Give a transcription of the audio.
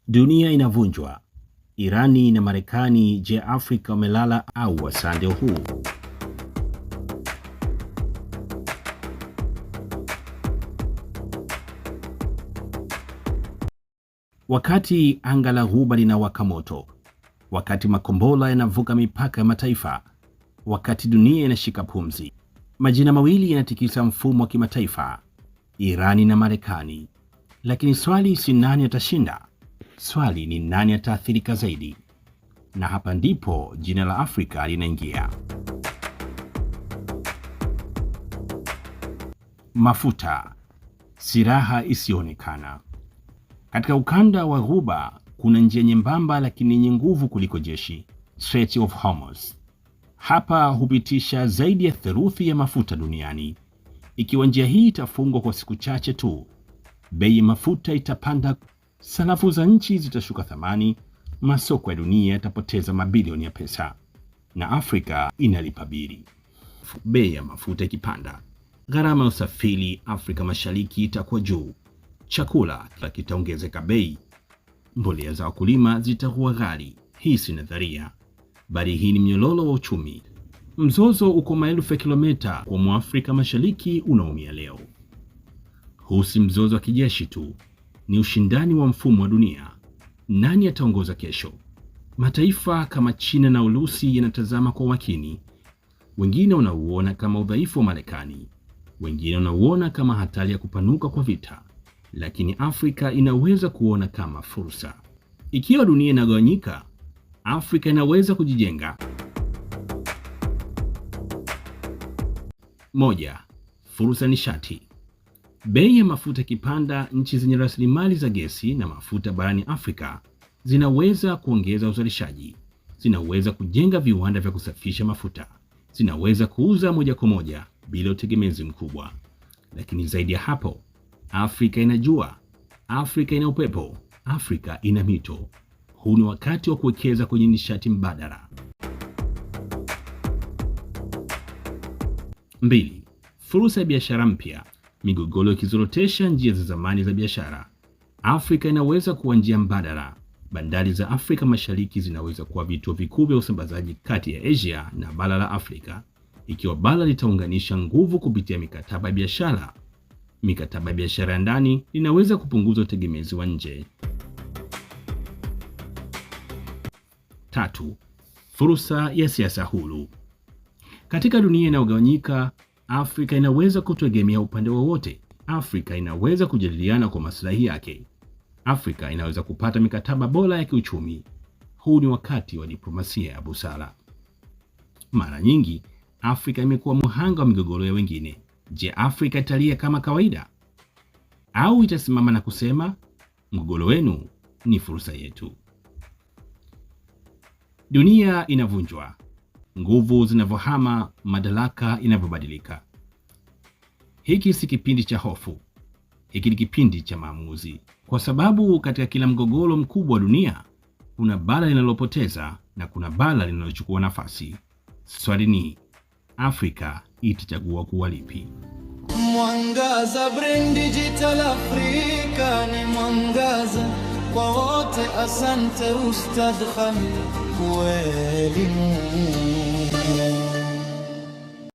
Dunia inavunjwa. Irani na Marekani, je, Afrika wamelala au wasande huu? Wakati anga la Ghuba linawaka moto, wakati makombola yanavuka mipaka ya mataifa, wakati dunia inashika pumzi, majina mawili yanatikisa mfumo wa kimataifa: Irani na Marekani. Lakini swali si nani atashinda, swali ni nani ataathirika zaidi. Na hapa ndipo jina la Afrika linaingia. Mafuta, silaha isiyoonekana. Katika ukanda wa Ghuba kuna njia nyembamba lakini yenye nguvu kuliko jeshi, Strait of Hormuz. Hapa hupitisha zaidi ya theluthi ya mafuta duniani. Ikiwa njia hii itafungwa kwa siku chache tu, bei ya mafuta itapanda, sarafu za nchi zitashuka thamani, masoko ya dunia yatapoteza mabilioni ya pesa, na Afrika inalipa bili. Bei ya mafuta ikipanda, gharama ya usafiri Afrika Mashariki itakuwa juu, chakula kitaongezeka bei, mbolea za wakulima zitakuwa ghali. Hii si nadharia, bali hii ni mnyororo wa uchumi. Mzozo uko maelfu ya kilomita kwa Mwafrika Mashariki unaumia leo. Huu si mzozo wa kijeshi tu, ni ushindani wa mfumo wa dunia. Nani ataongoza kesho? Mataifa kama China na Urusi yanatazama kwa makini. Wengine wanauona kama udhaifu wa Marekani, wengine wanauona kama hatari ya kupanuka kwa vita, lakini Afrika inaweza kuona kama fursa. Ikiwa dunia inagawanyika, Afrika inaweza kujijenga. Moja, fursa nishati. Bei ya mafuta ikipanda, nchi zenye rasilimali za gesi na mafuta barani Afrika zinaweza kuongeza uzalishaji, zinaweza kujenga viwanda vya kusafisha mafuta, zinaweza kuuza moja kwa moja bila utegemezi mkubwa. Lakini zaidi ya hapo, Afrika ina jua, Afrika ina upepo, Afrika ina mito. Huu ni wakati wa kuwekeza kwenye nishati mbadala. 2. Fursa ya biashara mpya. Migogoro ikizorotesha njia za zamani za biashara, Afrika inaweza kuwa njia mbadala. Bandari za Afrika Mashariki zinaweza kuwa vituo vikuu vya usambazaji kati ya Asia na bara la Afrika, ikiwa bara litaunganisha nguvu kupitia mikataba ya biashara. Mikataba ya biashara ya ndani inaweza kupunguza utegemezi wa nje. 3. Fursa ya siasa huru. Katika dunia inayogawanyika, Afrika inaweza kutegemea upande wowote. Afrika inaweza kujadiliana kwa maslahi yake. Afrika inaweza kupata mikataba bora ya kiuchumi. Huu ni wakati wa diplomasia ya busara. Mara nyingi, Afrika imekuwa mhanga wa migogoro ya wengine. Je, Afrika italia kama kawaida au itasimama na kusema mgogoro wenu ni fursa yetu? Dunia inavunjwa, nguvu zinavyohama, madaraka inavyobadilika. Hiki si kipindi cha hofu, hiki ni kipindi cha maamuzi, kwa sababu katika kila mgogoro mkubwa wa dunia kuna bara linalopoteza na kuna bara linalochukua nafasi. Swali ni, Afrika itachagua kuwa lipi? Mwangaza, Brain Digital Afrika ni mwangaza kwa wote. Asante Ustadh Khalid kwa elimu.